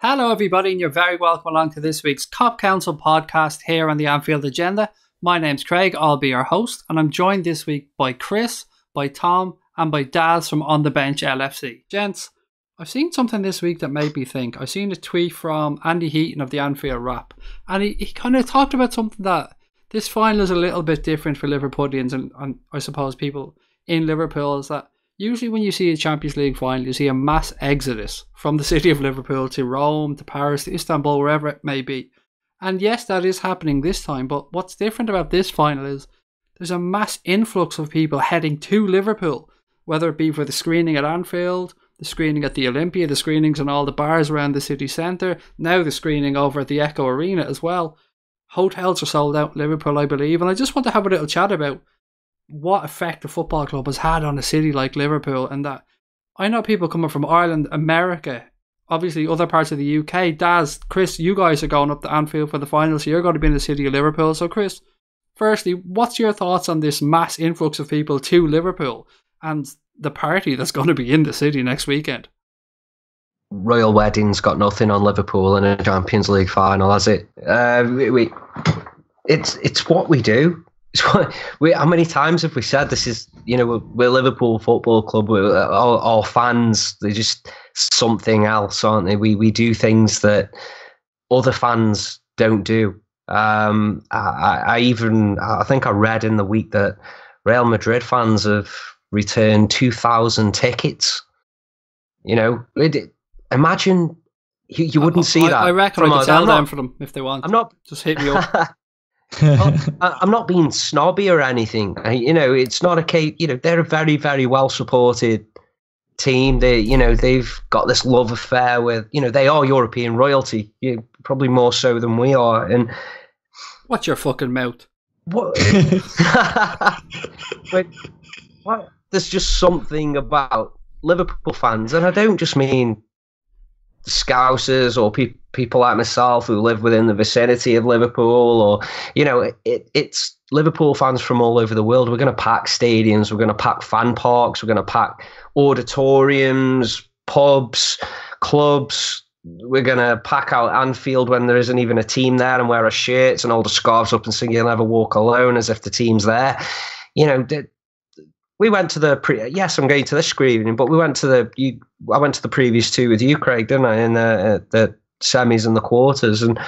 Hello everybody, and you're very welcome along to this week's Cop Council podcast here on the Anfield Agenda. My name's Craig, I'll be your host, and I'm joined this week by Chris, by Tom, and by Daz from On The Bench LFC. Gents, I've seen something this week that made me think. I've seen a tweet from Andy Heaton of the Anfield Wrap, and he kind of talked about something that this final is a little bit different for Liverpoolians and I suppose people in Liverpool, is that usually when you see a Champions League final, you see a mass exodus from the city of Liverpool to Rome, to Paris, to Istanbul, wherever it may be. And yes, that is happening this time, but what's different about this final is there's a mass influx of people heading to Liverpool, whether it be for the screening at Anfield, the screening at the Olympia, the screenings in all the bars around the city centre, now the screening over at the Echo Arena as well. Hotels are sold out in Liverpool, I believe, and I just want to have a little chat about what effect the football club has had on a city like Liverpool, and that I know people coming from Ireland, America, obviously other parts of the UK. Daz, Chris, you guys are going up to Anfield for the final, so you're going to be in the city of Liverpool. So Chris, firstly, what's your thoughts on this mass influx of people to Liverpool and the party that's going to be in the city next weekend? Royal wedding's got nothing on Liverpool in a Champions League final, has it? It's what we do. How many times have we said this is, we're Liverpool Football Club, our fans, they're just something else, aren't they? We do things that other fans don't do. I think I read in the week that Real Madrid fans have returned 2,000 tickets. Imagine you wouldn't see that. I reckon I could sell them for them if they want. I'm not just hit me up. I'm not being snobby or anything. It's not a case. They're a very, very well supported team. They've got this love affair with. They are European royalty, probably more so than we are. And what's your fucking mouth? What? But what? There's just something about Liverpool fans, and I don't just mean Scousers or people like myself who live within the vicinity of Liverpool, or it's Liverpool fans from all over the world. We're going to pack stadiums, we're going to pack fan parks, we're going to pack auditoriums, pubs, clubs. We're going to pack out Anfield when there isn't even a team there and wear our shirts and hold the scarves up and sing "You'll Never Walk Alone" as if the team's there. We went to the yes, I'm going to this screening, but I went to the previous two with you, Craig, didn't I? In the semis and the quarters, and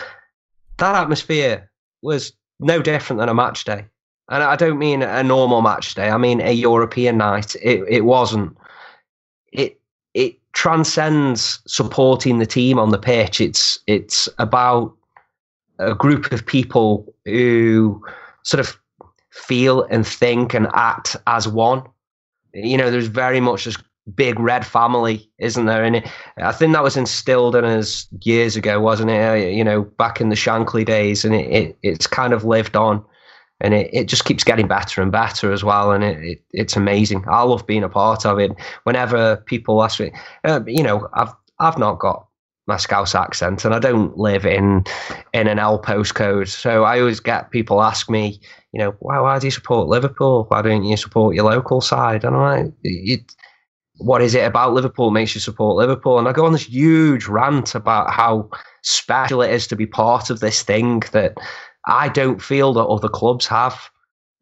that atmosphere was no different than a match day. And I don't mean a normal match day. I mean a European night. It wasn't. It transcends supporting the team on the pitch. It's about a group of people who sort of feel and think and act as one. There's very much this big red family, isn't there? And I think that was instilled in us years ago, wasn't it? Back in the Shankly days, and it's kind of lived on, and it just keeps getting better and better as well. And it's amazing. I love being a part of it. Whenever people ask me, I've not got my Scouse accent, and I don't live in an L postcode, so I always get people ask me, why do you support Liverpool? Why don't you support your local side? And I'm like, what is it about Liverpool that makes you support Liverpool? And I go on this huge rant about how special it is to be part of this thing that I don't feel that other clubs have.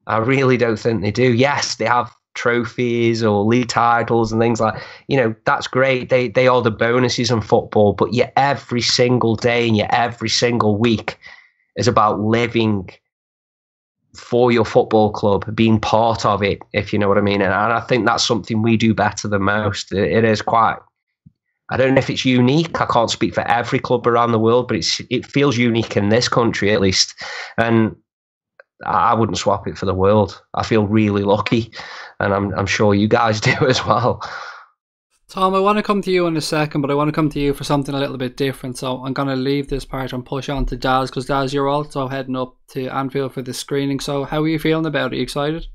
I really don't think they do. Yes, they have trophies or league titles and things like, that's great. They are the bonuses in football, but yet every single day and yet every single week is about living for your football club, being part of it, if you know what I mean. And I think that's something we do better than most. It is quite, I don't know if it's unique. I can't speak for every club around the world, but it feels unique in this country at least. And I wouldn't swap it for the world. I feel really lucky, and I'm sure you guys do as well. Tom, I want to come to you in a second, but I want to come to you for something a little bit different. So I'm going to leave this part and push on to Daz, because Daz, you're also heading up to Anfield for the screening. So how are you feeling about it? Are you excited?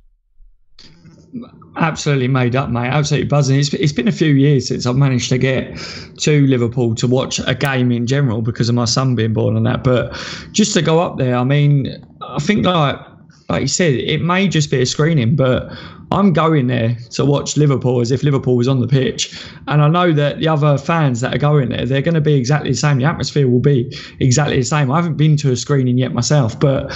Absolutely made up, mate. Absolutely buzzing. It's been a few years since I've managed to get to Liverpool to watch a game in general because of my son being born and that. But just to go up there, I mean, I think like you said, it may just be a screening, but I'm going there to watch Liverpool as if Liverpool was on the pitch. And I know that the other fans that are going there, they're going to be exactly the same. The atmosphere will be exactly the same. I haven't been to a screening yet myself, but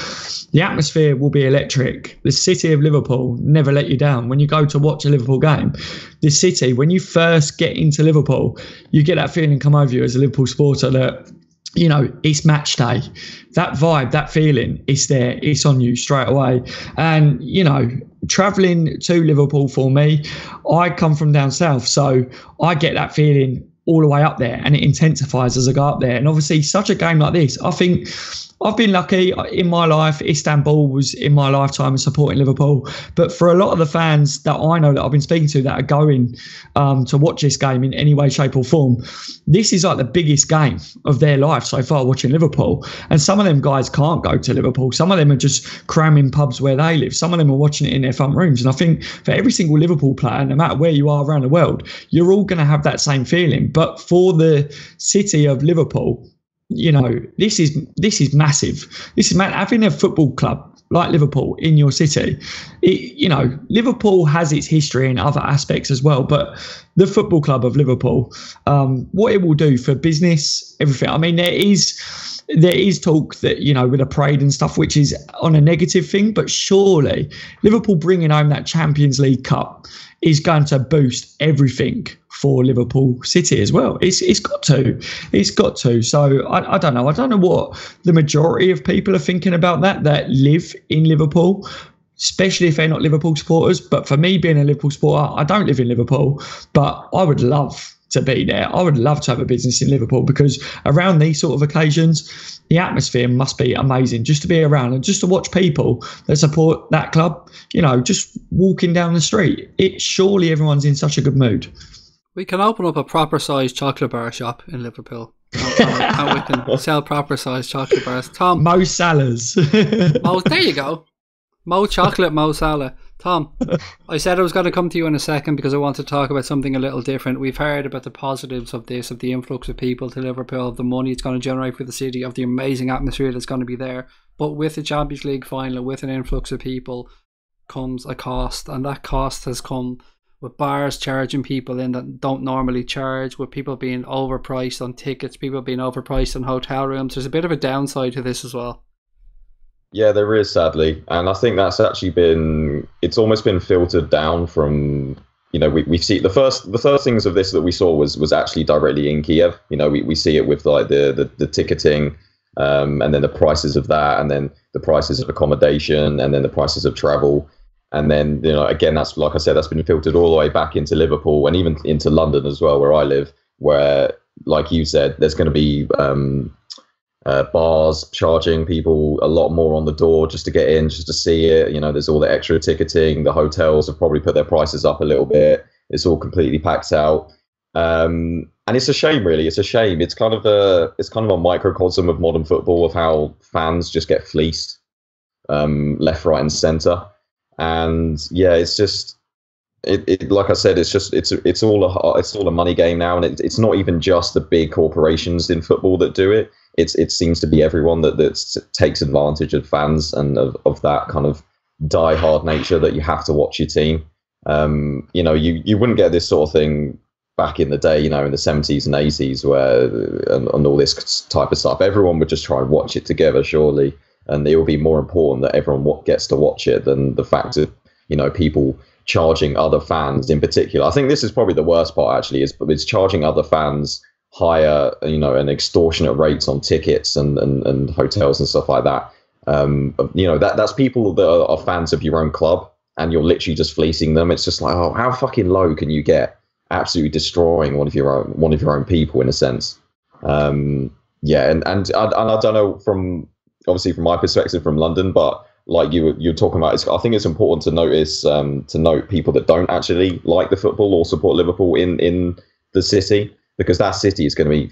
the atmosphere will be electric. The city of Liverpool never let you down. When you go to watch a Liverpool game, the city, when you first get into Liverpool, you get that feeling come over you as a Liverpool supporter that, you know, it's match day. That vibe, that feeling, it's there. It's on you straight away. And, you know, travelling to Liverpool for me, I come from down south, so I get that feeling all the way up there, and it intensifies as I go up there. And obviously, such a game like this, I think I've been lucky in my life. Istanbul was in my lifetime of supporting Liverpool. But for a lot of the fans that I know that I've been speaking to that are going to watch this game in any way, shape or form, this is like the biggest game of their life so far, watching Liverpool. And some of them guys can't go to Liverpool. Some of them are just cramming pubs where they live. Some of them are watching it in their front rooms. And I think for every single Liverpool player, no matter where you are around the world, you're all going to have that same feeling. But for the city of Liverpool, you know, this is massive. This is having a football club like Liverpool in your city. You know, Liverpool has its history in other aspects as well, but the football club of Liverpool, what it will do for business, everything. I mean, there is talk that, you know, with a parade and stuff, which is on a negative thing, but surely Liverpool bringing home that Champions League Cup is going to boost everything for Liverpool City as well. It's got to. So I don't know. I don't know what the majority of people are thinking about that live in Liverpool, especially if they're not Liverpool supporters. But for me, being a Liverpool supporter, I don't live in Liverpool, but I would love to be there. I would love to have a business in Liverpool, because around these sort of occasions, the atmosphere must be amazing just to be around and just to watch people that support that club, you know, just walking down the street. Surely everyone's in such a good mood. We can open up a proper sized chocolate bar shop in Liverpool. And we can sell proper sized chocolate bars. Tom. Mo Salah's. There you go. Mo Chocolate, Mo Salah. Tom, I said I was going to come to you in a second because I want to talk about something a little different. We've heard about the positives of this, of the influx of people to Liverpool, of the money it's going to generate for the city, of the amazing atmosphere that's going to be there. But with the Champions League final, with an influx of people, comes a cost. And that cost has come with bars charging people in that don't normally charge, with people being overpriced on tickets, people being overpriced on hotel rooms. There's a bit of a downside to this as well. Yeah, there is, sadly. And I think that's actually it's almost been filtered down from, you know, we see the first things of this that we saw was actually directly in Kiev. You know, we see it with like the ticketing, and then the prices of that, and then the prices of accommodation, and then the prices of travel. And then, you know, again, that's, like I said, that's been filtered all the way back into Liverpool and even into London as well, where I live, where, like you said, there's going to be bars charging people a lot more on the door just to get in, just to see it. You know, there's all the extra ticketing. The hotels have probably put their prices up a little bit. It's all completely packed out. And it's a shame, really. It's a shame. It's kind of a microcosm of modern football, of how fans just get fleeced, left, right, and centre. And yeah, it's just it like I said, it's all a money game now, and it's not even just the big corporations in football that do it. It seems to be everyone that takes advantage of fans and of that kind of die-hard nature that you have to watch your team. You know, you wouldn't get this sort of thing back in the day, you know, in the 70s and 80s, where and all this type of stuff. Everyone would just try and watch it together, surely. And it will be more important that everyone gets to watch it than the fact of, you know, people charging other fans in particular. I think this is probably the worst part, actually, is charging other fans higher, you know, and extortionate rates on tickets and hotels and stuff like that. You know, that's people that are fans of your own club, and you're literally just fleecing them. It's just like, oh, how fucking low can you get? Absolutely destroying one of your own people, in a sense. Yeah, and I don't know, from obviously from my perspective from London, but like you're talking about, I think it's important to note people that don't actually like the football or support Liverpool in the city, because that city is going to be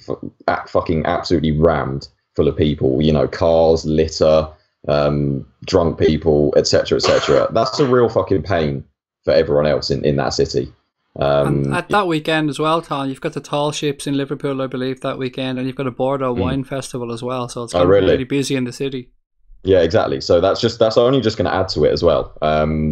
fucking absolutely rammed full of people. You know, cars, litter, drunk people, etc., etc. That's a real fucking pain for everyone else in that city. And at that weekend as well, Tom, you've got the tall ships in Liverpool, I believe, that weekend, and you've got a Bordeaux wine festival as well, so it's going to be really busy in the city. Yeah, exactly. So that's only just going to add to it as well.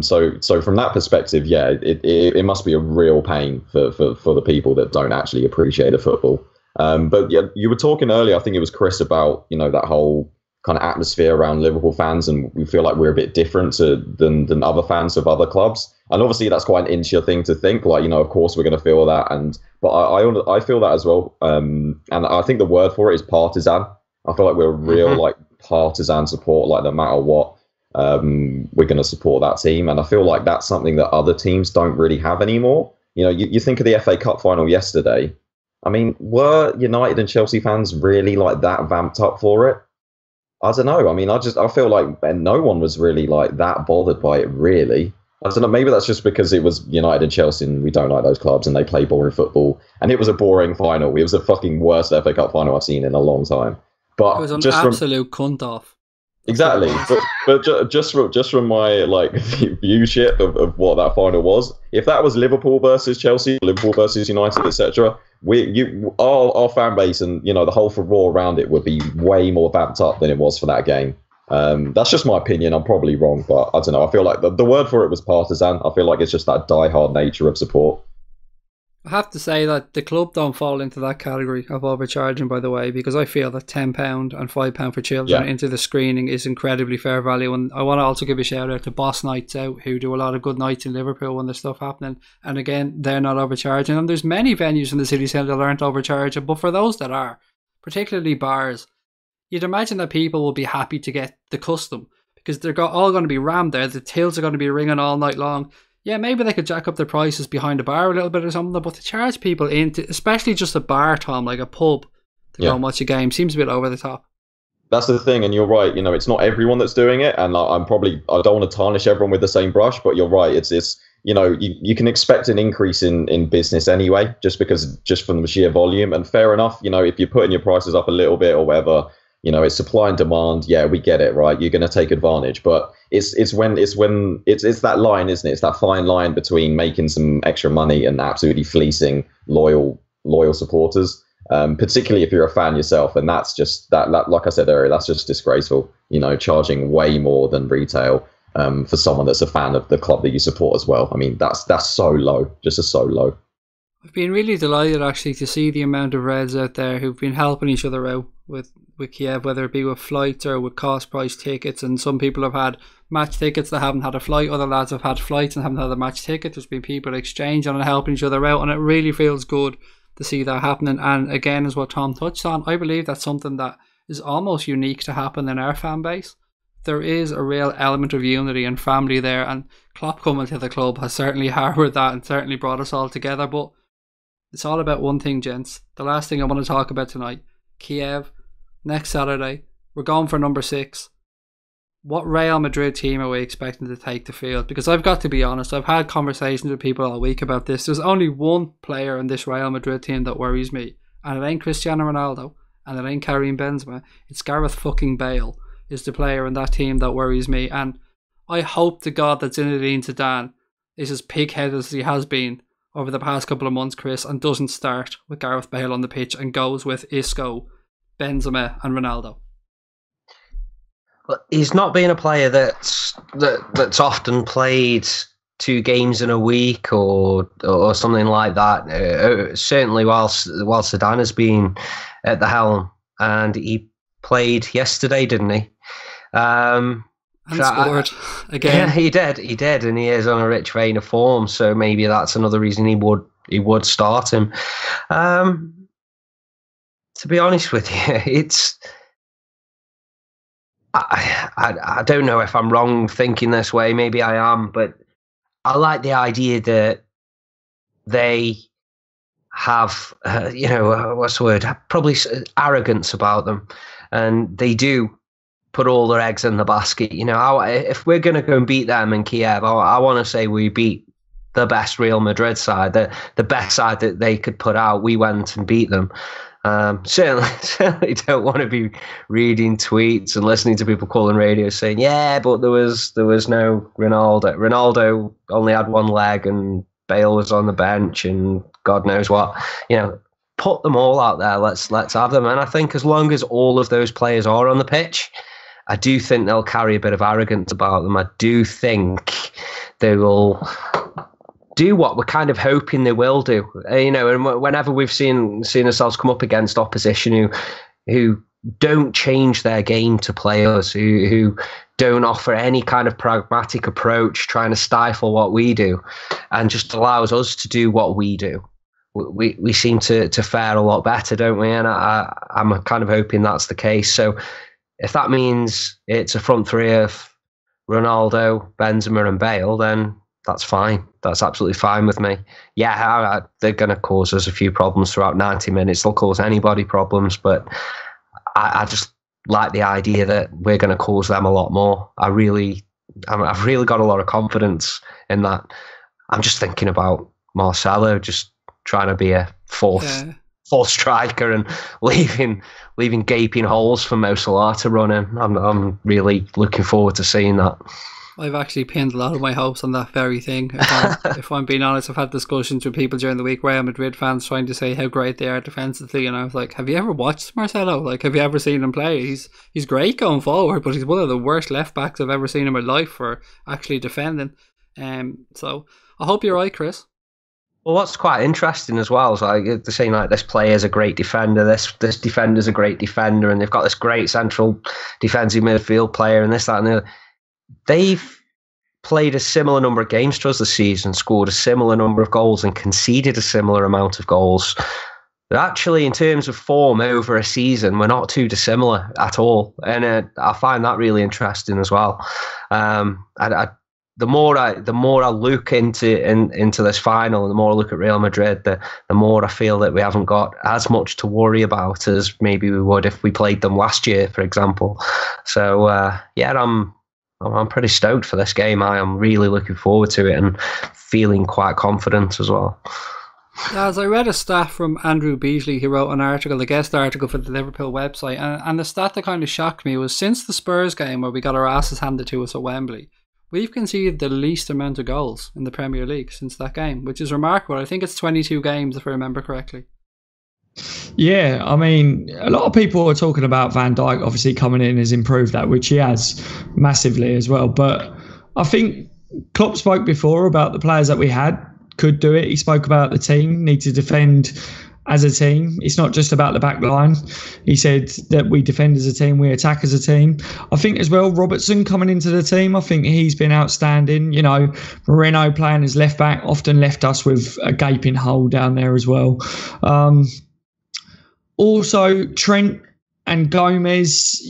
So from that perspective, yeah, it must be a real pain for the people that don't actually appreciate the football. But yeah, you were talking earlier, I think it was Chris, about that whole kind of atmosphere around Liverpool fans, and we feel like we're a bit different than other fans of other clubs. And obviously that's quite an insular thing to think. Like, of course we're going to feel that, but I feel that as well. And I think the word for it is partisan. I feel like we're real like partisan support, like no matter what, we're going to support that team. And I feel like that's something that other teams don't really have anymore. You think of the FA Cup final yesterday. I mean, were United and Chelsea fans really like that vamped up for it? I don't know. I mean, I feel like no one was really like that bothered by it, really. I don't know. Maybe that's just because it was United and Chelsea, and we don't like those clubs, and they play boring football. And it was a boring final. It was the fucking worst FA Cup final I've seen in a long time. But it was an absolute cunt off. Exactly, but just from my like viewship of what that final was, if that was Liverpool versus Chelsea, Liverpool versus United, etc., our fan base and the whole furore around it would be way more vamped up than it was for that game. That's just my opinion. I'm probably wrong, but I don't know. I feel like the word for it was partisan. I feel like it's just that die-hard nature of support. I have to say that the club don't fall into that category of overcharging, by the way, because I feel that £10 and £5 for children into the screening is incredibly fair value. And I want to also give a shout out to Boss Nights Out, who do a lot of good nights in Liverpool when there's stuff happening. And again, they're not overcharging. And there's many venues in the city centre that aren't overcharging, but for those that are, particularly bars, you'd imagine that people will be happy to get the custom because they're all going to be rammed there. The tills are going to be ringing all night long. Yeah, maybe they could jack up their prices behind the bar a little bit or something, but to charge people into, especially just a bar, Tom, like a pub, to go and watch a game, seems a bit over the top. That's the thing, and you're right. It's not everyone that's doing it, and I don't want to tarnish everyone with the same brush, but you're right. It's you can expect an increase in business anyway, just from the sheer volume, and fair enough. If you're putting your prices up a little bit or whatever. It's supply and demand. Yeah, we get it, right? You're going to take advantage, but it's that line, isn't it? It's that fine line between making some extra money and absolutely fleecing loyal supporters, particularly if you're a fan yourself. And that's just that. Like I said earlier, that's just disgraceful. Charging way more than retail for someone that's a fan of the club that you support as well. I mean, that's so low, just so low. I've been really delighted actually to see the amount of Reds out there who've been helping each other out with Kiev, whether it be with flights or with cost price tickets. And some people have had match tickets that haven't had a flight. Other lads have had flights and haven't had a match ticket. There's been people exchanging and helping each other out, and it really feels good to see that happening. And again, as what Tom touched on, I believe that's something that is almost unique to happen in our fan base. There is a real element of unity and family there, and Klopp coming to the club has certainly harboured that and certainly brought us all together. But it's all about one thing, gents. The last thing I want to talk about tonight, Kiev, next Saturday. We're going for number 6. What Real Madrid team are we expecting to take the field? Because I've got to be honest, I've had conversations with people all week about this. There's only one player in this Real Madrid team that worries me, and it ain't Cristiano Ronaldo, and it ain't Karim Benzema. It's Gareth fucking Bale is the player in that team that worries me. And I hope to God that Zinedine Zidane is as pig-headed as he has been over the past couple of months, Chris, and doesn't start with Gareth Bale on the pitch and goes with Isco, Benzema and Ronaldo. Well, he's not been a player that's often played 2 games in a week or something like that. Certainly while Zidane has been at the helm, and he played yesterday, didn't he? And scored again. Yeah, he did, and he is on a rich vein of form. So maybe that's another reason he would start him. To be honest with you, it's I don't know if I'm wrong thinking this way. Maybe I am, but I like the idea that they have, what's the word? Probably arrogance about them, and they do put all their eggs in the basket. If we're going to go and beat them in Kiev, I want to say we beat the best Real Madrid side, the best side that they could put out. We went and beat them. Certainly don't want to be reading tweets and listening to people calling radio saying, yeah, but there was no Ronaldo. Ronaldo only had one leg and Bale was on the bench and God knows what. Put them all out there. Let's have them. And I think as long as all of those players are on the pitch, I do think they'll carry a bit of arrogance about them. I do think they will do what we're kind of hoping they will do. And whenever we've seen ourselves come up against opposition who don't change their game to play us, who don't offer any kind of pragmatic approach, trying to stifle what we do, and just allows us to do what we do, we seem to fare a lot better, don't we? And I'm kind of hoping that's the case. So if that means it's a front three of Ronaldo, Benzema and Bale, then that's fine. That's absolutely fine with me. Yeah, they're going to cause us a few problems throughout 90 minutes. They'll cause anybody problems, but I just like the idea that we're going to cause them a lot more. I've really got a lot of confidence in that. I'm just thinking about Marcelo just trying to be a fourth striker and leaving gaping holes for Mo Salah to run in. I'm really looking forward to seeing that. I've actually pinned a lot of my hopes on that very thing. If I'm being honest, I've had discussions with people during the week, Real Madrid fans, trying to say how great they are defensively, and I was like, have you ever watched Marcelo? Like, have you ever seen him play? He's great going forward, but he's one of the worst left backs I've ever seen in my life for actually defending. So I hope you're right, Chris. Well, what's quite interesting as well is like they're saying like this player's a great defender, this defender's a great defender, and they've got this great central defensive midfield player and this, that, and the other. They've played a similar number of games to us this season, scored a similar number of goals and conceded a similar amount of goals. But actually, in terms of form over a season, we're not too dissimilar at all. And I find that really interesting as well. The more I look into this final, and the more I look at Real Madrid, the more I feel that we haven't got as much to worry about as maybe we would if we played them last year, for example. So, I'm pretty stoked for this game. I am really looking forward to it and feeling quite confident as well. As I read a stat from Andrew Beasley, he wrote a guest article for the Liverpool website, and the stat that kind of shocked me was since the Spurs game where we got our asses handed to us at Wembley, we've conceded the least amount of goals in the Premier League since that game, which is remarkable. I think it's 22 games if I remember correctly. Yeah, I mean, a lot of people are talking about Van Dijk obviously coming in has improved that, which he has massively as well. But I think Klopp spoke before about the players that we had could do it. He spoke about the team need to defend as a team. It's not just about the back line. He said that we defend as a team, we attack as a team. I think as well, Robertson coming into the team, I think he's been outstanding. Moreno playing as left back often left us with a gaping hole down there as well. Also, Trent and Gomez,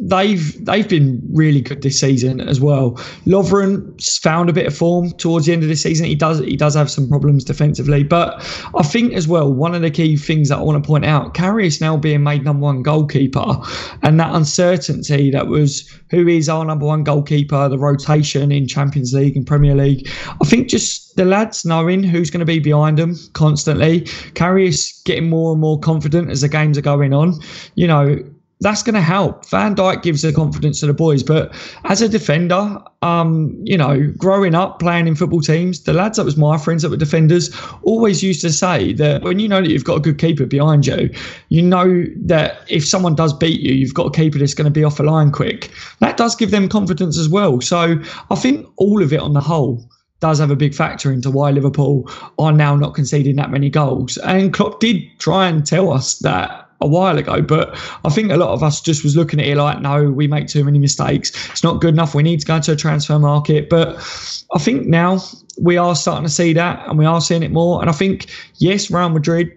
they've been really good this season as well. Lovren's found a bit of form towards the end of the season. He does have some problems defensively, but I think as well, one of the key things that I want to point out, Karius now being made number one goalkeeper, and that uncertainty that was who is our number one goalkeeper, the rotation in Champions League and Premier League. I think just the lads knowing who's going to be behind them constantly, Karius getting more and more confident as the games are going on, that's going to help. Van Dijk gives the confidence to the boys, but as a defender, growing up playing in football teams, the lads that was my friends that were defenders always used to say that when you know that you've got a good keeper behind you, you know that if someone does beat you, you've got a keeper that's going to be off the line quick. That does give them confidence as well. So I think all of it on the whole does have a big factor into why Liverpool are now not conceding that many goals. And Klopp did try and tell us that a while ago, but I think a lot of us just was looking at it like, no, we make too many mistakes. It's not good enough. We need to go into a transfer market. But I think now we are starting to see that, and we are seeing it more. And I think, yes, Real Madrid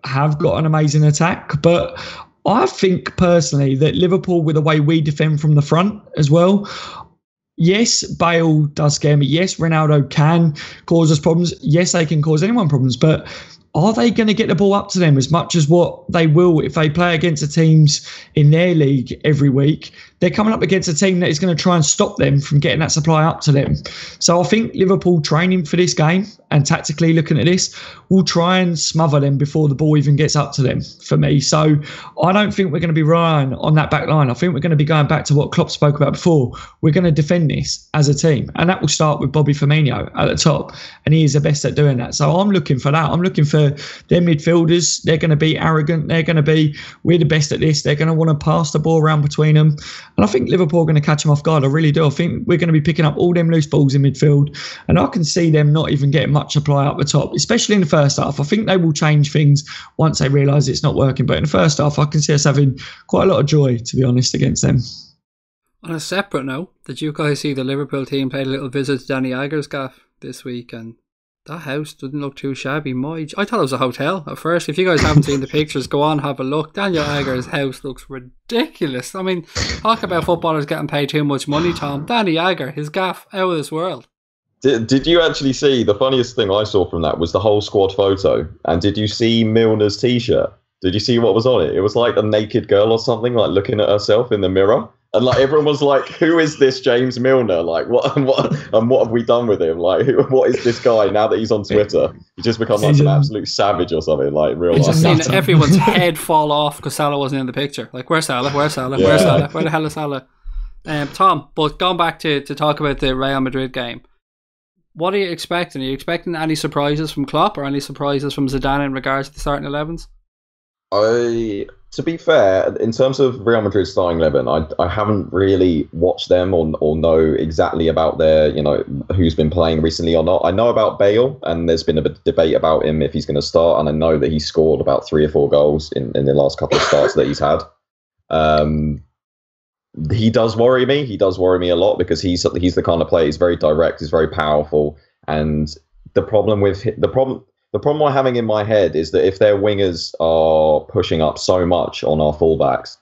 have got an amazing attack, but I think personally that Liverpool, with the way we defend from the front as well, yes, Bale does scare me. Yes, Ronaldo can cause us problems. Yes, they can cause anyone problems, but are they going to get the ball up to them as much as what they will if they play against the teams in their league every week? They're coming up against a team that is going to try and stop them from getting that supply up to them. So I think Liverpool training for this game and tactically looking at this will try and smother them before the ball even gets up to them, for me. So I don't think we're going to be relying on that back line. I think we're going to be going back to what Klopp spoke about before. We're going to defend this as a team, and that will start with Bobby Firmino at the top, and he is the best at doing that. So I'm looking for that. I'm looking for their midfielders. They're going to be arrogant. They're going to be, we're the best at this. They're going to want to pass the ball around between them. And I think Liverpool are going to catch them off guard. I really do. I think we're going to be picking up all them loose balls in midfield. And I can see them not even getting much supply up the top, especially in the first half. I think they will change things once they realise it's not working. But in the first half, I can see us having quite a lot of joy, to be honest, against them. On a separate note, did you guys see the Liverpool team paid a little visit to Danny Agger's gaff this week? And that house didn't look too shabby. I thought it was a hotel at first. If you guys haven't seen the pictures, go on, have a look. Daniel Agger's house looks ridiculous. I mean, talk about footballers getting paid too much money, Tom. Danny Agger, his gaff, out of this world. Did you actually see, the funniest thing I saw from that was the whole squad photo? And did you see Milner's t-shirt? Did you see what was on it? It was like a naked girl or something, like looking at herself in the mirror. And like everyone was like, "Who is this James Milner? Like, what have we done with him? Like, what is this guy now that he's on Twitter? He just become like an absolute savage or something, like real life." I've seen everyone's head fall off because Salah wasn't in the picture. Like, where's Salah? Where's Salah? Where's Salah? Where the hell is Salah? Tom, but going back to talk about the Real Madrid game, what are you expecting? Are you expecting any surprises from Klopp or any surprises from Zidane in regards to the starting 11s? To be fair, in terms of Real Madrid's starting 11, I haven't really watched them or know exactly about their, who's been playing recently or not. I know about Bale, and there's been a bit of debate about him if he's going to start, and I know that he scored about 3 or 4 goals in the last couple of starts that he's had. He does worry me. He does worry me a lot because he's the kind of player. He's very direct. He's very powerful, and the problem I'm having in my head is that if their wingers are pushing up so much on our fullbacks,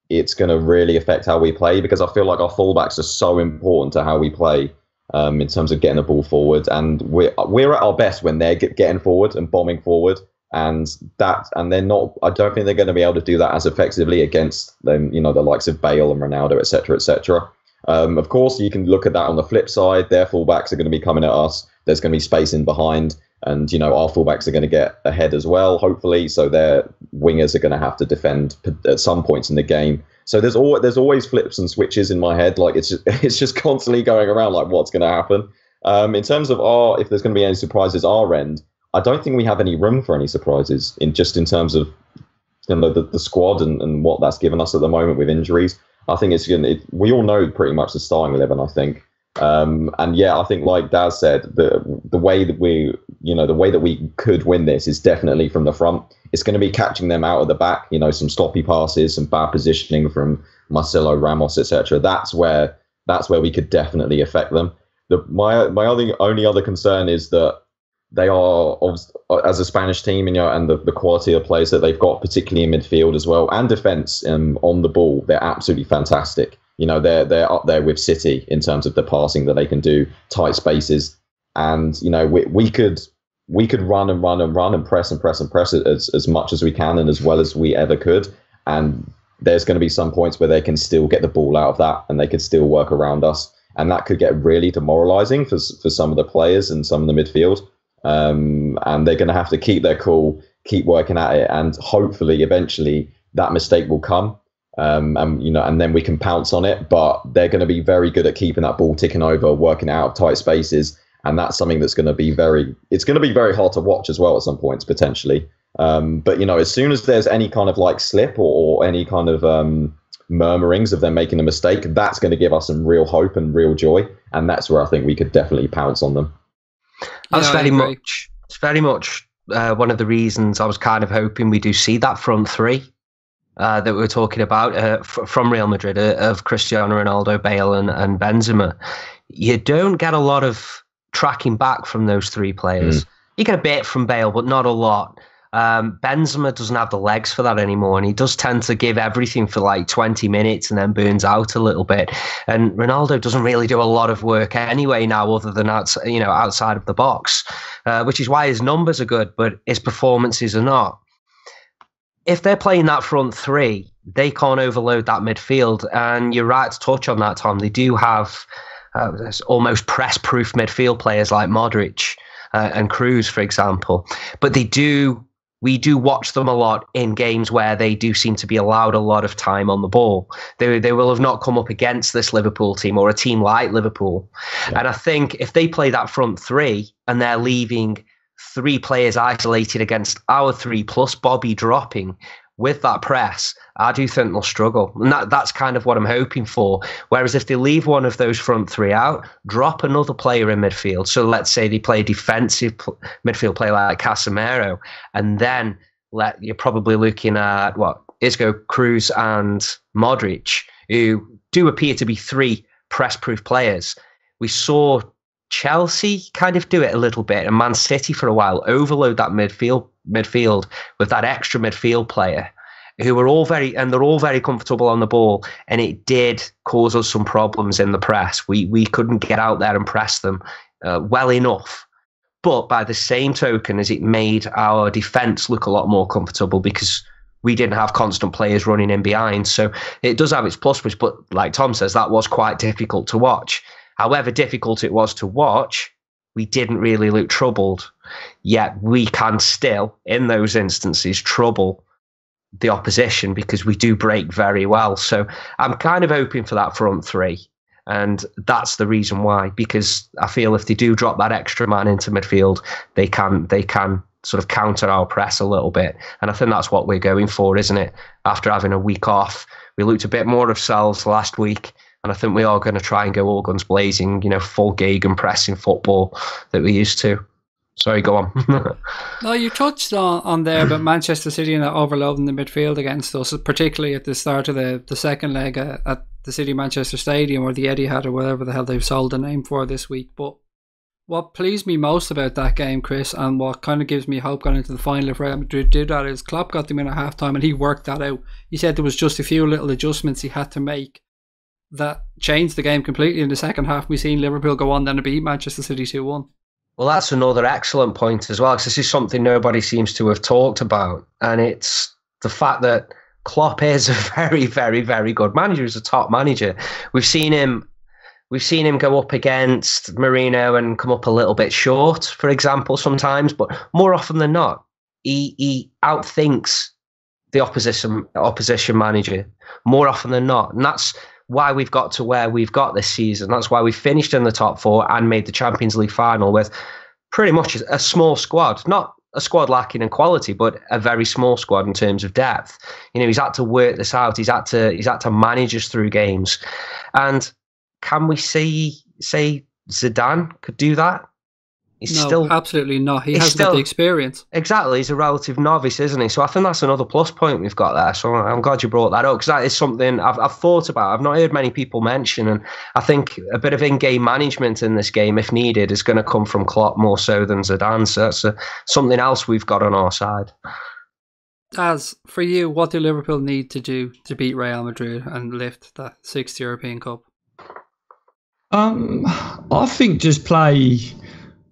it's going to really affect how we play, because I feel like our fullbacks are so important to how we play in terms of getting the ball forward. And we're at our best when they're getting forward and bombing forward. And they're not. I don't think they're going to be able to do that as effectively against them, the likes of Bale and Ronaldo, etc., etc. Of course, you can look at that on the flip side. Their fullbacks are going to be coming at us. There's going to be space in behind. And, our fullbacks are going to get ahead as well, hopefully. So their wingers are going to have to defend at some points in the game. So there's always flips and switches in my head. Like it's just constantly going around like what's going to happen. In terms of if there's going to be any surprises our end, I don't think we have any room for any surprises in terms of the squad and what that's given us at the moment with injuries. I think we all know pretty much the starting 11, I think. And yeah, I think like Daz said, the way that we could win this is definitely from the front. It's going to be catching them out of the back, some sloppy passes, some bad positioning from Marcelo, Ramos, etc. That's where we could definitely affect them. My only other concern is that they are, as a Spanish team, and the quality of players that they've got, particularly in midfield as well, and defence on the ball, they're absolutely fantastic. They're up there with City in terms of the passing that they can do, tight spaces, and we could run and run and run and press as much as we can and as well as we ever could. And there's going to be some points where they can still get the ball out of that and they could still work around us, and that could get really demoralising for some of the players and some of the midfield. And they're going to have to keep their cool, keep working at it, and hopefully eventually that mistake will come. And then we can pounce on it, but they're going to be very good at keeping that ball ticking over, working out of tight spaces, and that's something that's going to be very hard to watch as well at some points potentially. But as soon as there's any kind of like slip or any kind of murmurings of them making a mistake, that's going to give us some real hope and real joy, and that's where I think we could definitely pounce on them. That's very much one of the reasons I was kind of hoping we do see that front three that we were talking about from Real Madrid of Cristiano Ronaldo, Bale and Benzema. You don't get a lot of tracking back from those 3 players. You get a bit from Bale, but not a lot. Benzema doesn't have the legs for that anymore, and he does tend to give everything for like 20 minutes and then burns out a little bit. And Ronaldo doesn't really do a lot of work anyway now, other than outside of the box, which is why his numbers are good, but his performances are not. If they're playing that front 3, they can't overload that midfield. And you're right to touch on that, Tom. They do have almost press-proof midfield players like Modric and Kroos, for example. But we do watch them a lot in games where they do seem to be allowed a lot of time on the ball. They will have not come up against this Liverpool team or a team like Liverpool. Yeah. And I think if they play that front 3 and they're leaving 3 players isolated against our 3 plus Bobby dropping, with that press, I do think they'll struggle. And that's kind of what I'm hoping for. Whereas if they leave one of those front three out, drop another player in midfield. So let's say they play a defensive midfield player like Casemiro, and then you're probably looking at Isco, Cruz and Modric, who do appear to be three press-proof players. We saw Chelsea kind of do it a little bit, and Man City for a while overload that midfield with that extra midfield player, who are all very comfortable on the ball, and it did cause us some problems in the press. We couldn't get out there and press them well enough. But by the same token, as it made our defence look a lot more comfortable because we didn't have constant players running in behind. So it does have its plus, but like Tom says, that was quite difficult to watch. However difficult it was to watch, we didn't really look troubled. Yet we can still, in those instances, trouble the opposition because we do break very well. So I'm kind of hoping for that front three. And that's the reason why, because I feel if they do drop that extra man into midfield, they can sort of counter our press a little bit. And I think that's what we're going for, isn't it? After having a week off, we looked a bit more of ourselves last week. And I think we are going to try and go all guns blazing, full gegenpressing football that we used to. Sorry, go on. No, you touched on there about Manchester City and overloading the midfield against us, particularly at the start of the second leg at the City Manchester Stadium, or the Etihad, or whatever the hell they've sold the name for this week. But what pleased me most about that game, Chris, and what kind of gives me hope going into the final if Real Madrid did that, is Klopp got them in at half-time and he worked that out. He said there was just a few little adjustments he had to make that changed the game completely in the second half. We've seen Liverpool go on then to beat Manchester City 2-1. Well, that's another excellent point as well, because this is something nobody seems to have talked about, and it's the fact that Klopp is a very, very, very good manager. He's a top manager. We've seen him go up against Mourinho and come up a little bit short, for example, sometimes, but more often than not, he outthinks the opposition manager more often than not, and that's why we've got to where we've got this season. That's why we finished in the top four and made the Champions League final with pretty much a small squad. Not a squad lacking in quality, but a very small squad in terms of depth. He's had to work this out. He's had to manage us through games. And can we say Zidane could do that? Absolutely not. He hasn't got the experience. Exactly. He's a relative novice, isn't he? So I think that's another plus point we've got there. So I'm glad you brought that up, because that is something I've thought about. I've not heard many people mention, and I think a bit of in-game management in this game, if needed, is going to come from Klopp more so than Zidane. So that's something else we've got on our side. As for you, what do Liverpool need to do to beat Real Madrid and lift that sixth European Cup? I think just play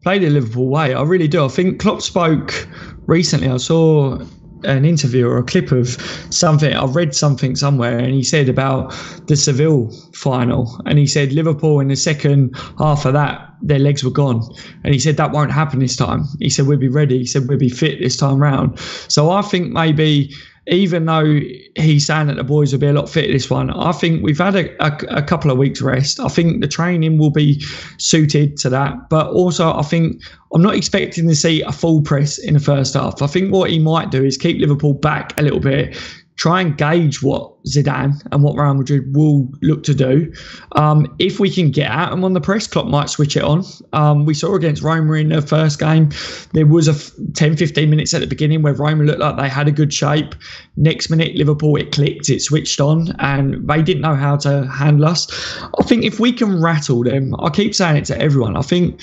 the Liverpool way. I really do. I think Klopp spoke recently. I saw an interview or a clip of something. I read something somewhere, and he said about the Seville final, and he said Liverpool in the second half of that, their legs were gone, and he said that won't happen this time. He said we'll be ready. He said we'll be fit this time round. So I think maybe, even though he's saying that the boys will be a lot fitter this one, I think we've had a couple of weeks rest. I think the training will be suited to that. But also, I think I'm not expecting to see a full press in the first half. I think what he might do is keep Liverpool back a little bit, try and gauge what Zidane and what Real Madrid will look to do. If we can get at them on the press, Klopp might switch it on. We saw against Roma in the first game, there was 10-15 minutes at the beginning where Roma looked like they had a good shape. Next minute, Liverpool, it clicked, it switched on, and they didn't know how to handle us. I think if we can rattle them, I keep saying it to everyone, I think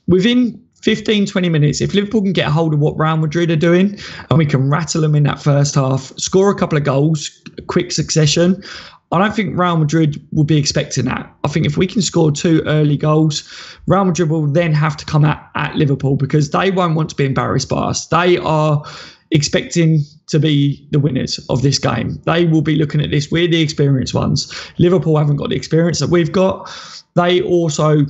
within 15-20 minutes, if Liverpool can get a hold of what Real Madrid are doing and we can rattle them in that first half, score a couple of goals, quick succession, I don't think Real Madrid will be expecting that. I think if we can score 2 early goals, Real Madrid will then have to come at Liverpool, because they won't want to be embarrassed by us. They are expecting to be the winners of this game. They will be looking at this. We're the experienced ones. Liverpool haven't got the experience that we've got. They also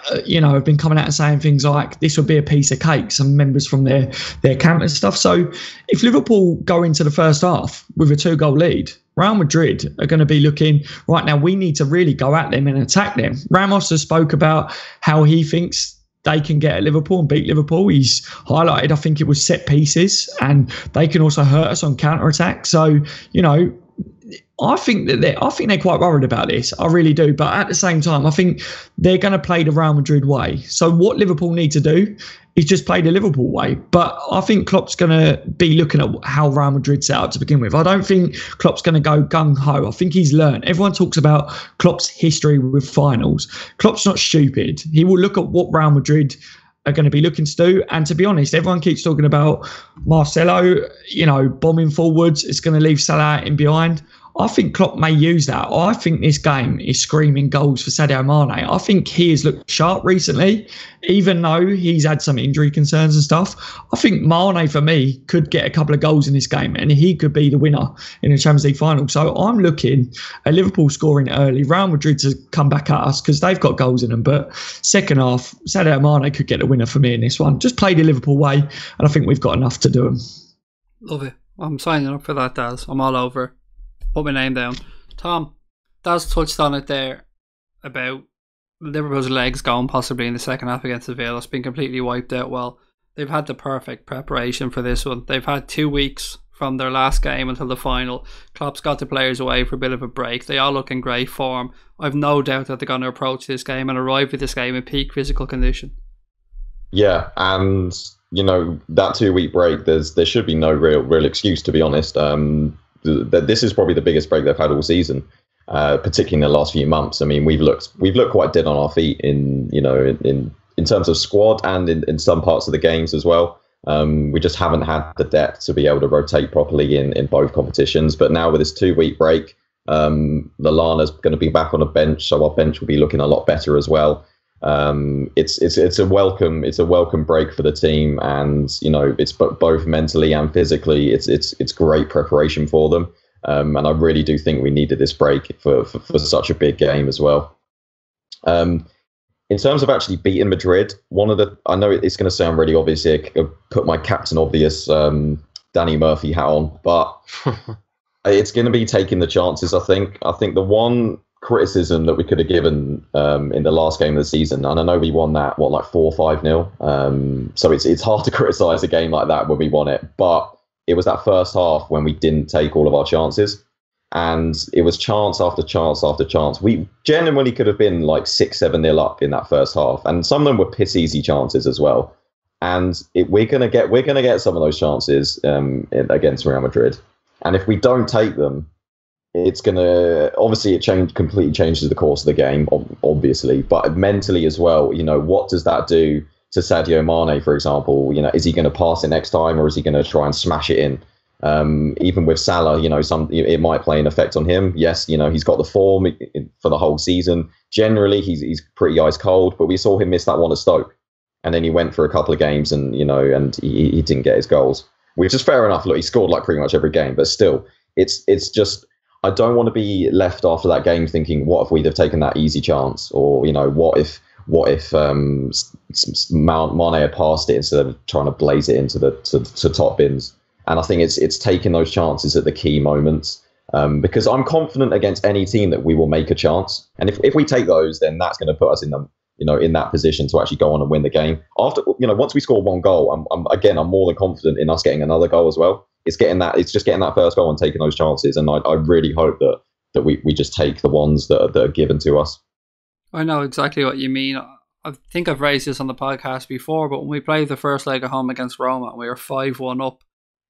have been coming out and saying things like this would be a piece of cake, some members from their camp and stuff. So if Liverpool go into the first half with a 2-goal lead, Real Madrid are going to be looking, right now, we need to really go at them and attack them. Ramos has spoke about how he thinks they can get at Liverpool and beat Liverpool. He's highlighted, I think it was set pieces, and they can also hurt us on counter-attack. So, I think they're quite worried about this. I really do. But at the same time, I think they're going to play the Real Madrid way. So what Liverpool need to do is just play the Liverpool way. But I think Klopp's going to be looking at how Real Madrid set up to begin with. I don't think Klopp's going to go gung-ho. I think he's learned. Everyone talks about Klopp's history with finals. Klopp's not stupid. He will look at what Real Madrid are going to be looking to do. And to be honest, everyone keeps talking about Marcelo, bombing forwards. It's going to leave Salah in behind. I think Klopp may use that. I think this game is screaming goals for Sadio Mane. I think he has looked sharp recently, even though he's had some injury concerns and stuff. I think Mane, for me, could get a couple of goals in this game, and he could be the winner in the Champions League final. So I'm looking at Liverpool scoring early, Real Madrid to come back at us because they've got goals in them. But second half, Sadio Mane could get the winner for me in this one. Just play the Liverpool way, and I think we've got enough to do them. Love it. I'm signing up for that, Daz. I'm all over. Put my name down. Tom, Daz touched on it there about Liverpool's legs going possibly in the second half against Seville. It's been completely wiped out. Well, they've had the perfect preparation for this one. They've had 2 weeks from their last game until the final. Klopp's got the players away for a bit of a break. They all look in great form. I've no doubt that they're going to approach this game and arrive at this game in peak physical condition. Yeah, and that 2-week break, there should be no real excuse, to be honest. This is probably the biggest break they've had all season, particularly in the last few months. I mean, we've looked quite dead on our feet in terms of squad and in some parts of the games as well. We just haven't had the depth to be able to rotate properly in both competitions. But now with this 2-week break, Lallana's going to be back on the bench, so our bench will be looking a lot better as well. It's a welcome break for the team, and it's both mentally and physically it's great preparation for them, and I really do think we needed this break for such a big game as well. In terms of actually beating Madrid, I know it's going to sound really obvious here, I put my Captain Obvious Danny Murphy hat on, but it's going to be taking the chances. I think the one criticism that we could have given in the last game of the season, and I know we won that 4-5-0, so it's hard to criticize a game like that when we won it, but it was that first half when we didn't take all of our chances, and it was chance after chance after chance. We genuinely could have been 6-7-0 up in that first half, and some of them were piss easy chances as well, and we're gonna get some of those chances against Real Madrid, and if we don't take them, it's going to, obviously completely changes the course of the game, obviously, but mentally as well, what does that do to Sadio Mane, for example? Is he going to pass it next time, or is he going to try and smash it in? Even with Salah, it might play an effect on him. Yes, he's got the form for the whole season. Generally, he's pretty ice cold, but we saw him miss that one at Stoke, and then he went for a couple of games and, and he didn't get his goals, which is fair enough. Look, he scored pretty much every game, but still, it's just, I don't want to be left after that game thinking, what if we'd have taken that easy chance? Or, what if Mane had passed it instead of trying to blaze it into to top bins? And I think it's taking those chances at the key moments, because I'm confident against any team that we will make a chance. And if we take those, then that's going to put us in in that position to actually go on and win the game. After, once we score one goal, I'm more than confident in us getting another goal as well. It's just getting that first goal and taking those chances, and I really hope that we just take the ones that are given to us. I know exactly what you mean. I think I've raised this on the podcast before, but when we played the first leg at home against Roma and we were 5-1 up,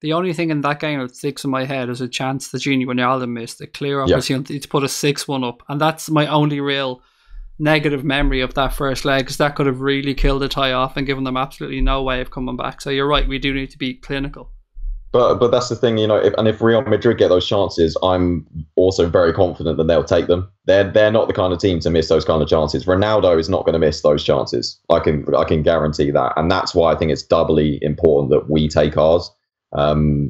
the only thing in that game that sticks in my head is a chance that Junior Wijnaldum missed, a clear opportunity to put a 6-1 up, and that's my only real negative memory of that first leg, because that could have really killed the tie off and given them absolutely no way of coming back. So you're right, we do need to be clinical. But that's the thing, if Real Madrid get those chances, I'm also very confident that they'll take them. They're not the kind of team to miss those kind of chances. Ronaldo is not going to miss those chances. I can guarantee that, and that's why I think it's doubly important that we take ours.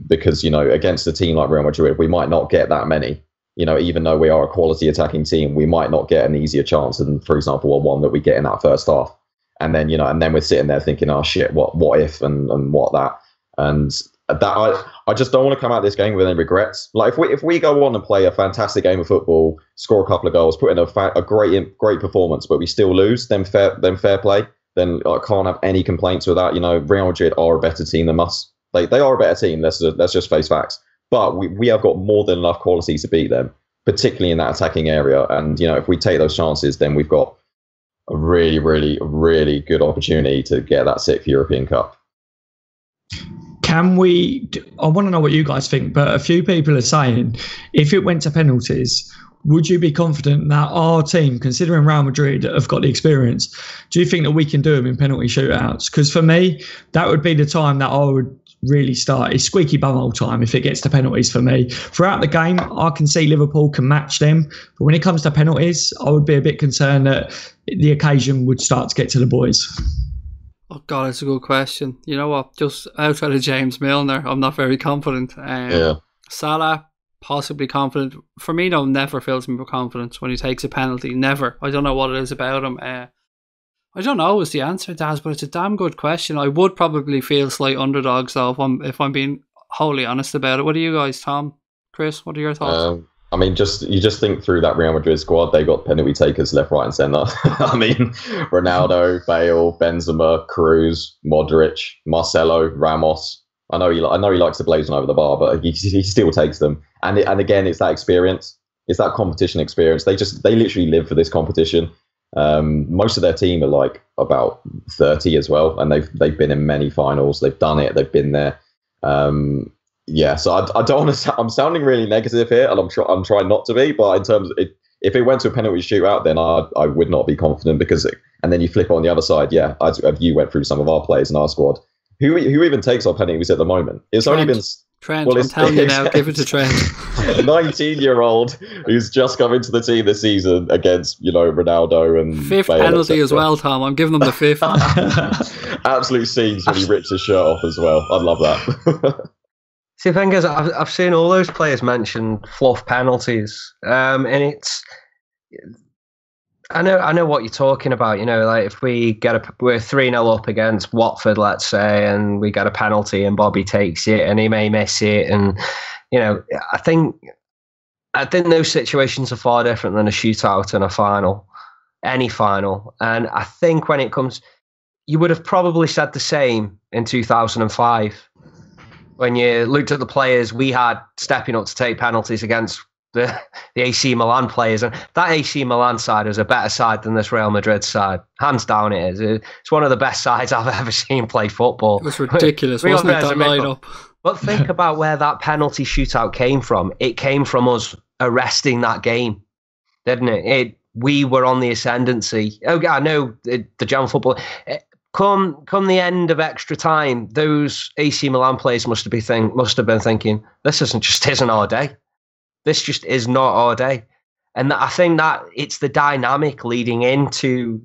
Because against a team like Real Madrid, we might not get that many. Even though we are a quality attacking team, we might not get an easier chance than, for example, one that we get in that first half. And then and then we're sitting there thinking, oh shit, what if and what that. And that I just don't want to come out of this game with any regrets. If we go on and play a fantastic game of football, score a couple of goals, put in a great performance, but we still lose, then fair play. then I can't have any complaints with that. You know, Real Madrid are a better team than us. They are a better team. Let's just face facts. But we have got more than enough quality to beat them, particularly in that attacking area. And, you know, if we take those chances, then we've got a really, really, really good opportunity to get that 6th European Cup. I want to know what you guys think, but a few people are saying if it went to penalties, would you be confident that our team, considering Real Madrid have got the experience, do you think that we can do them in penalty shootouts? Because for me, that would be the time that I would really start. It's squeaky bum time if it gets to penalties for me. Throughout the game, I can see Liverpool can match them, but when it comes to penalties, I would be a bit concerned that the occasion would start to get to the boys. Oh God, that's a good question. You know what? Just outside of James Milner, I'm not very confident. Salah, possibly confident. Firmino never fills me with confidence when he takes a penalty. Never. I don't know what it is about him. I don't know is the answer, Daz, but it's a damn good question. I would probably feel slight underdogs though if I'm being wholly honest about it. What do you guys, Tom, Chris? What are your thoughts? I mean, you just think through that Real Madrid squad. They got penalty takers left, right, and centre. I mean, Ronaldo, Bale, Benzema, Cruz, Modric, Marcelo, Ramos. I know he likes to blaze one over the bar, but he still takes them. And again, it's that experience. It's that competition experience. They literally live for this competition. Most of their team are like about 30 as well, and they've been in many finals. They've done it. They've been there. So I don't want to. I'm sounding really negative here, and I'm trying not to be. But in terms of if it went to a penalty shootout, then I would not be confident and then you flip on the other side. Yeah, you went through some of our players in our squad. Who even takes our penalties at the moment? It's Trent. Only been Trent. Well, I'm telling you now, give it to Trent. 19-year-old who's just come into the team this season against Ronaldo and 5th Bale, penalty as well, Tom. I'm giving them the 5th. Absolute scenes when he rips his shirt off as well. I'd love that. See, the thing is, I've seen all those players mention fluff penalties, and it's. I know what you're talking about. You know, like if we're 3-0 up against Watford, let's say, and we get a penalty and Bobby takes it and he may miss it, and I think those situations are far different than a shootout and a final, any final. And I think when it comes, you would have probably said the same in 2005 when you looked at the players we had stepping up to take penalties against the AC Milan players, and that AC Milan side is a better side than this Real Madrid side. Hands down it is. It's one of the best sides I've ever seen play football. It was ridiculous, wasn't it, that lineup? But think about where that penalty shootout came from. It came from us arresting that game, didn't it? We were on the ascendancy. Oh, I know the German football. Come the end of extra time, those AC Milan players must have been thinking, this isn't our day. This just is not our day. And I think that it's the dynamic leading into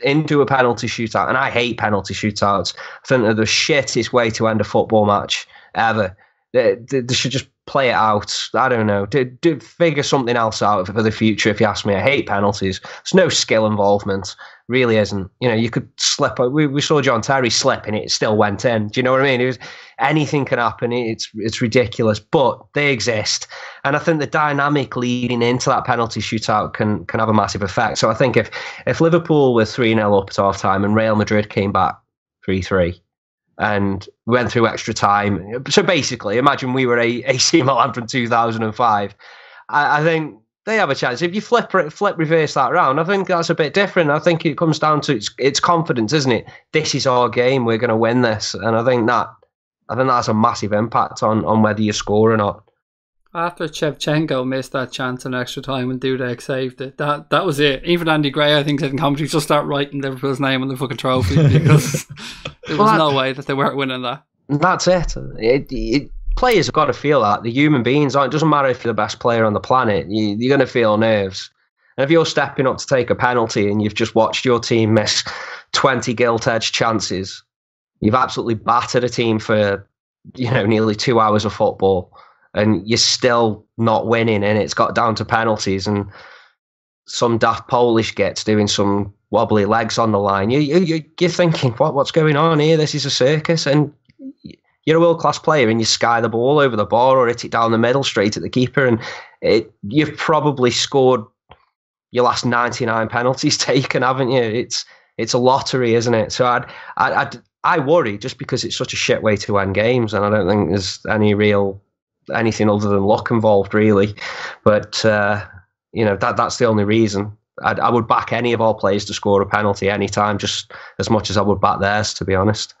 a penalty shootout. And I hate penalty shootouts. I think they're the shittest way to end a football match ever. They should just play it out. I don't know. Do figure something else out for the future, if you ask me. I hate penalties. There's no skill involvement. Really isn't. You could slip. We saw John Terry slip and it still went in. Do you know what I mean? Anything can happen. It's ridiculous, but they exist. And I think the dynamic leading into that penalty shootout can have a massive effect. So I think if Liverpool were 3-0 up at half time and Real Madrid came back 3-3 and went through extra time. So basically, imagine we were AC Milan from 2005. I think they have a chance. If you reverse that around, I think that's a bit different. I think it comes down to it's confidence, isn't it? This is our game. We're going to win this, and I think that's a massive impact on whether you score or not. After Shevchenko missed that chance in extra time and Dudek saved it, that was it. Even Andy Gray, I think, said in commentary, just start writing Liverpool's name on the fucking trophy because there was no way that they weren't winning that. That's it. Players have got to feel that. The human beings aren't. It doesn't matter if you're the best player on the planet. You're going to feel nerves. And if you're stepping up to take a penalty and you've just watched your team miss 20 gilt-edged chances, you've absolutely battered a team for nearly 2 hours of football, and you're still not winning, and it's got down to penalties, and some daft Polish gets doing some wobbly legs on the line. You're thinking, what's going on here? This is a circus, and you're a world-class player and you sky the ball over the bar or hit it down the middle straight at the keeper, and you've probably scored your last 99 penalties taken, haven't you? It's it's a lottery, isn't it? So I worry just because it's such a shit way to end games, and I don't think there's anything other than luck involved, really. But that's the only reason. I would back any of our players to score a penalty anytime, just as much as I would back theirs, to be honest.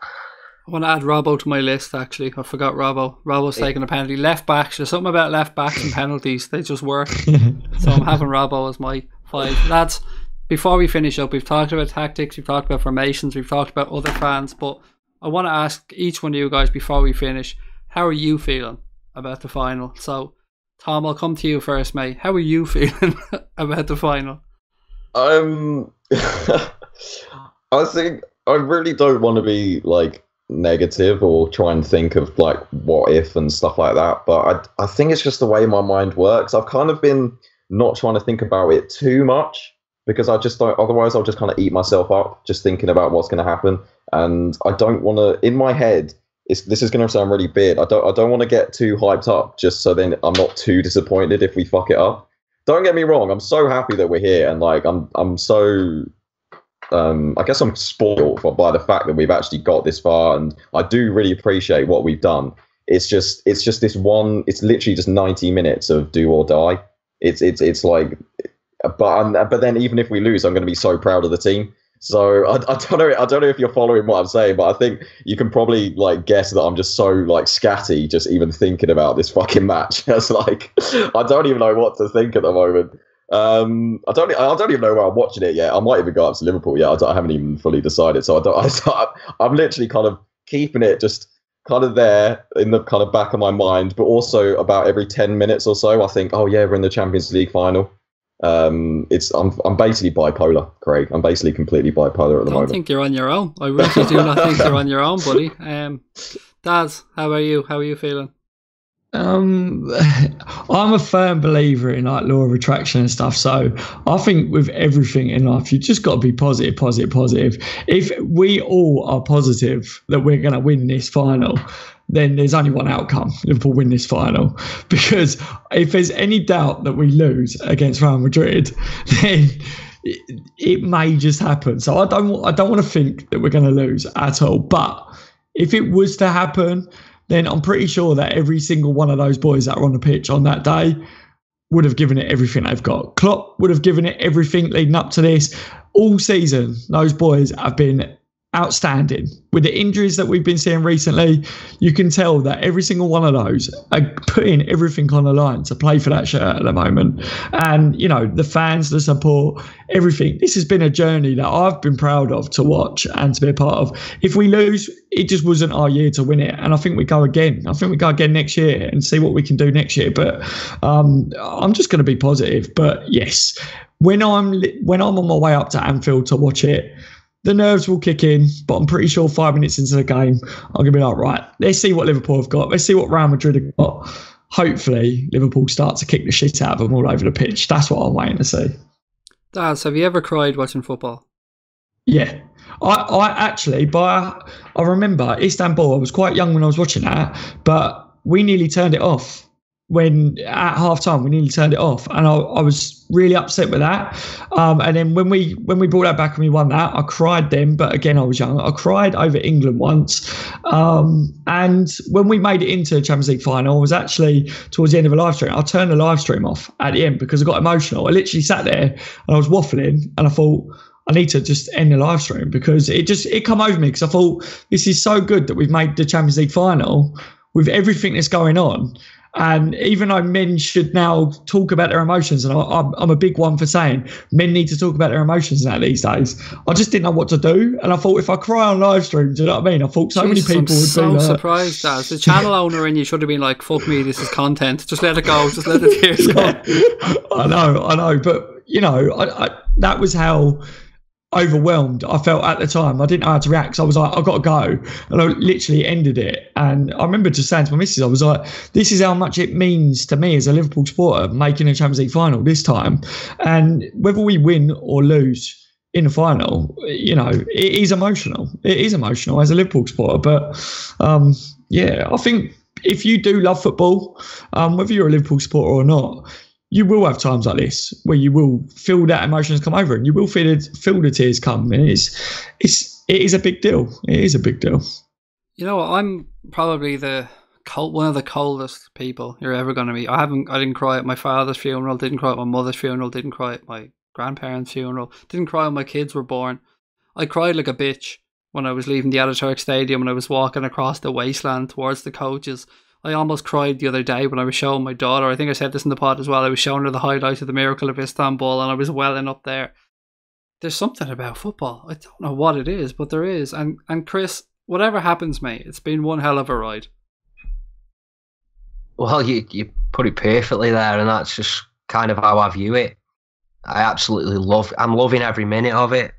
I want to add Robbo to my list, actually. I forgot Robbo. Robbo's taking a penalty. Left backs, there's something about left backs and penalties. They just work. So I'm having Robbo as my 5. Lads, before we finish up, we've talked about tactics, we've talked about formations, we've talked about other fans, but I want to ask each one of you guys before we finish, how are you feeling about the final? So, Tom, I'll come to you first, mate. How are you feeling about the final? I think I really don't want to be like negative or try and think of like what if and stuff like that, but I think it's just the way my mind works. I've kind of been not trying to think about it too much because I just don't, otherwise I'll just kind of eat myself up just thinking about what's going to happen, and I don't want to, in my head, this is going to sound really big, I don't want to get too hyped up just so then I'm not too disappointed if we fuck it up. Don't get me wrong, I'm so happy that we're here, and like I'm so I guess I'm spoiled by the fact that we've actually got this far, and I do really appreciate what we've done. It's just this one. It's literally just 90 minutes of do or die. It's like, but then even if we lose, I'm going to be so proud of the team. So I don't know if you're following what I'm saying, but I think you can probably like guess that I'm just so like scatty just even thinking about this fucking match. It's like I don't even know what to think at the moment. I don't even know where I'm watching it yet. I might even go up to Liverpool. Yeah, I haven't even fully decided. So I'm literally kind of keeping it just kind of there in the kind of back of my mind, but also about every 10 minutes or so, I think, oh yeah, we're in the Champions League final. I'm basically bipolar, Craig. I'm basically completely bipolar at the moment. I don't think you're on your own. I really do not think you're on your own, buddy. Daz, how are you? How are you feeling? I'm a firm believer in like law of attraction and stuff. So I think with everything in life, you just got to be positive. If we all are positive that we're going to win this final, then there's only one outcome: Liverpool win this final. Because if there's any doubt that we lose against Real Madrid, then it may just happen. So I don't want to think that we're going to lose at all. But if it was to happen, then I'm pretty sure that every single one of those boys that are on the pitch on that day would have given it everything they've got. Klopp would have given it everything leading up to this. All season, those boys have been outstanding. With the injuries that we've been seeing recently, you can tell that every single one of those are putting everything on the line to play for that shirt at the moment. And, you know, the fans, the support, everything. This has been a journey that I've been proud of to watch and to be a part of. If we lose, it just wasn't our year to win it. And I think we go again. I think we go again next year and see what we can do next year. But I'm just going to be positive. But yes, when I'm on my way up to Anfield to watch it, the nerves will kick in, but I'm pretty sure 5 minutes into the game, I'm going to be like, right, let's see what Liverpool have got. Let's see what Real Madrid have got. Hopefully, Liverpool start to kick the shit out of them all over the pitch. That's what I'm waiting to see. Daz, have you ever cried watching football? Yeah. I remember Istanbul, I was quite young when I was watching that, but we nearly turned it off. When at half time we nearly turned it off, and I was really upset with that. And then when we brought that back and we won that, I cried then. But again, I was young. I cried over England once. And when we made it into the Champions League final, I was actually towards the end of a live stream. I turned the live stream off at the end because I got emotional. I literally sat there and I was waffling, and I thought, I need to just end the live stream because it come over me because I thought this is so good that we've made the Champions League final with everything that's going on. And even though men should now talk about their emotions, and I'm a big one for saying men need to talk about their emotions now these days, I just didn't know what to do. And I thought if I cry on live stream, do you know what I mean? I thought many people would be so surprised, Daz. The channel owner in you should have been like, fuck me, this is content. Just let it go. Just let the tears go. I know. But, you know, I that was how overwhelmed I felt at the time. I didn't know how to react, so I was like, I've got to go, and I literally ended it. And I remember just saying to my missus, I was like, this is how much it means to me as a Liverpool supporter making a Champions League final this time, and whether we win or lose in the final, you know, it is emotional as a Liverpool supporter. But yeah, I think if you do love football, whether you're a Liverpool supporter or not, you will have times like this where you will feel that emotions come over, and you will feel the tears come, and it is a big deal. It is a big deal. You know, I'm probably one of the coldest people you're ever going to meet. I didn't cry at my father's funeral, didn't cry at my mother's funeral, didn't cry at my grandparents' funeral, didn't cry when my kids were born. I cried like a bitch when I was leaving the Ataturk Stadium and I was walking across the wasteland towards the coaches. I almost cried the other day when I was showing my daughter, I think I said this in the pod as well, I was showing her the highlights of the Miracle of Istanbul and I was welling up there. There's something about football. I don't know what it is, but there is. And Chris, whatever happens, mate, it's been one hell of a ride. Well, you put it perfectly there, and that's just kind of how I view it. I absolutely I'm loving every minute of it.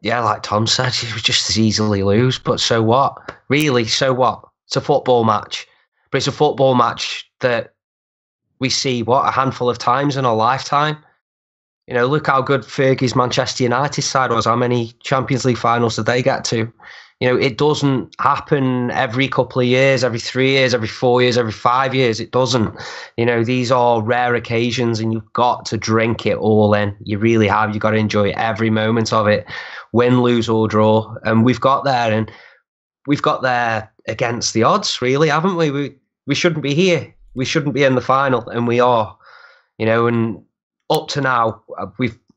Yeah, like Tom said, you would just as easily lose, but so what? Really, so what? It's a football match. But it's a football match that we see, a handful of times in our lifetime. You know, look how good Fergie's Manchester United side was. How many Champions League finals did they get to? You know, it doesn't happen every couple of years, every 3 years, every 4 years, every 5 years. It doesn't. You know, these are rare occasions and you've got to drink it all in. You really have. You've got to enjoy every moment of it, win, lose or draw. And we've got there, and we've got there against the odds, really, haven't we? We shouldn't be here. We shouldn't be in the final, and we are. You know, and up to now,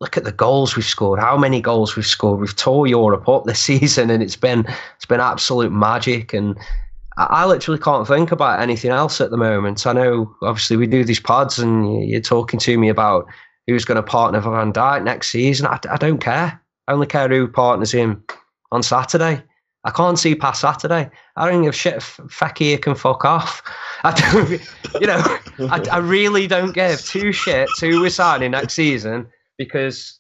look at the goals we've scored. How many goals we've scored? We've tore Europe up this season, and it's been absolute magic. And I literally can't think about anything else at the moment. I know, obviously, we do these pods, and you're talking to me about who's going to partner for Van Dijk next season. I don't care. I only care who partners him on Saturday. I can't see past Saturday. I don't give a shit if Fekir can fuck off. I really don't give two shits who we're signing next season, because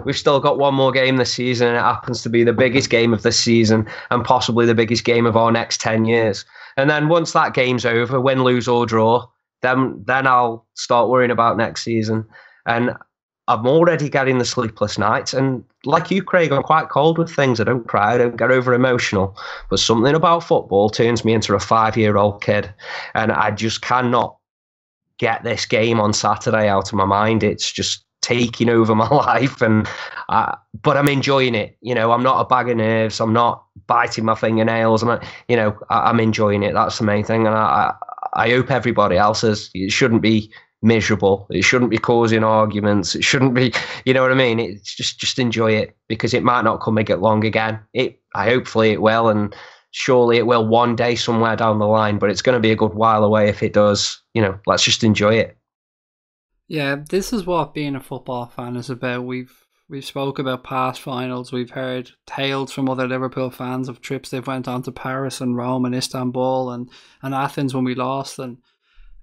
we've still got one more game this season, and it happens to be the biggest game of this season and possibly the biggest game of our next 10 years. And then once that game's over, win, lose or draw, then I'll start worrying about next season. And I'm already getting the sleepless nights. And like you, Craig, I'm quite cold with things. I don't cry, I don't get over emotional. But something about football turns me into a 5-year-old kid. And I just cannot get this game on Saturday out of my mind. It's just taking over my life. But I'm enjoying it. You know, I'm not a bag of nerves. I'm not biting my fingernails. I'm enjoying it. That's the main thing. And I hope everybody else is. It shouldn't be miserable. It shouldn't be causing arguments. It shouldn't be, you know what I mean? It's just enjoy it, because it might not come along again. Hopefully it will, and surely it will one day somewhere down the line, but it's going to be a good while away if it does. You know, let's just enjoy it. Yeah, this is what being a football fan is about. We've spoke about past finals. We've heard tales from other Liverpool fans of trips they've went on to Paris and Rome and Istanbul and Athens when we lost. And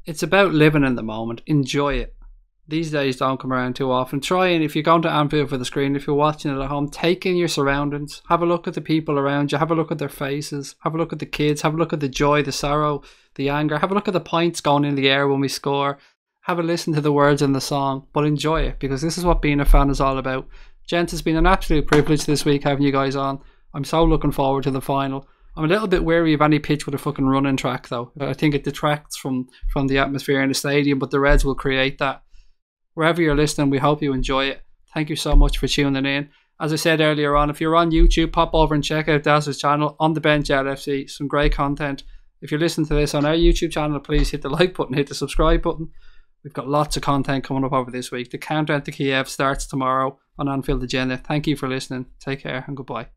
it's about living in the moment. Enjoy it. These days don't come around too often. Try, and if you're going to Anfield for the screen, if you're watching it at home, take in your surroundings. Have a look at the people around you. Have a look at their faces. Have a look at the kids. Have a look at the joy, the sorrow, the anger. Have a look at the pints going in the air when we score. Have a listen to the words in the song, but enjoy it, because this is what being a fan is all about. Gents, it's been an absolute privilege this week having you guys on. I'm so looking forward to the final. I'm a little bit wary of any pitch with a fucking running track, though. I think it detracts from the atmosphere in the stadium, but the Reds will create that. Wherever you're listening, we hope you enjoy it. Thank you so much for tuning in. As I said earlier on, if you're on YouTube, pop over and check out Daz's channel, On The Bench LFC. Some great content. If you're listening to this on our YouTube channel, please hit the like button, hit the subscribe button. We've got lots of content coming up over this week. The countdown to Kiev starts tomorrow on Anfield Agenda. Thank you for listening. Take care and goodbye.